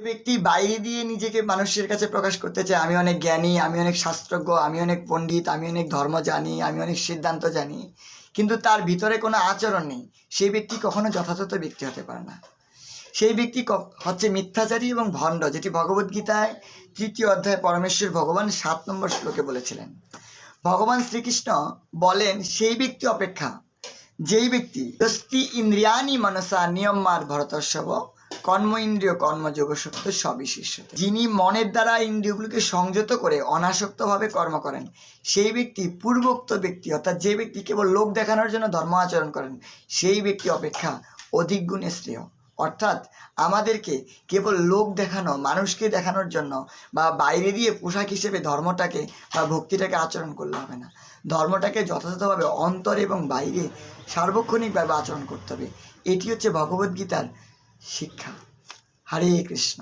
ব্যক্তি বাইরে দিয়ে নিজেকে মানুষের কাছে প্রকাশ করতে চায়, আমি অনেক জ্ঞানী, আমি অনেক শাস্ত্রজ্ঞ, আমি অনেক পণ্ডিত, আমি অনেক ধর্ম জানি, আমি অনেক সিদ্ধান্ত জানি, কিন্তু তার ভিতরে কোনো আচরণ নেই, সেই ব্যক্তি কখনো যথাযথ ব্যক্তি হতে পারে না। সেই ব্যক্তি হচ্ছে মিথ্যাচারী এবং ভণ্ড, যেটি ভগবদ্গীতায় 3য় অধ্যায়ে পরমেশ্বর ভগবান 7 নম্বর শ্লোকে বলেছিলেন। ভগবান শ্রীকৃষ্ণ বলেন, সেই ব্যক্তি অপেক্ষা যেই ব্যক্তি যস্তি ইন্দ্রিয়ানি মনসা নিয়মার ভরতর্ষব কর্ম ইন্দ্রিয় কর্মযোগ শক্ত সবিশিষ্টতে, যিনি মনের দ্বারা ইন্দ্রিয়গুলিকে সংযত করে অনাসক্তভাবে কর্ম করেন, সেই ব্যক্তি পূর্বোক্ত ব্যক্তি, অর্থাৎ যে ব্যক্তি কেবল লোক দেখানোর জন্য ধর্ম আচরণ করেন, সেই ব্যক্তি অপেক্ষা অধিক গুণে শ্রেয়। অর্থাৎ আমাদেরকে কেবল লোক দেখানো, মানুষকে দেখানোর জন্য বা বাইরে দিয়ে পোশাক হিসেবে ধর্মটাকে বা ভক্তিটাকে আচরণ করলে হবে না। ধর্মটাকে যথাযথভাবে অন্তর এবং বাইরে সার্বক্ষণিকভাবে আচরণ করতে হবে। এটি হচ্ছে ভগবদ্গীতার শিক্ষা। হরে কৃষ্ণ।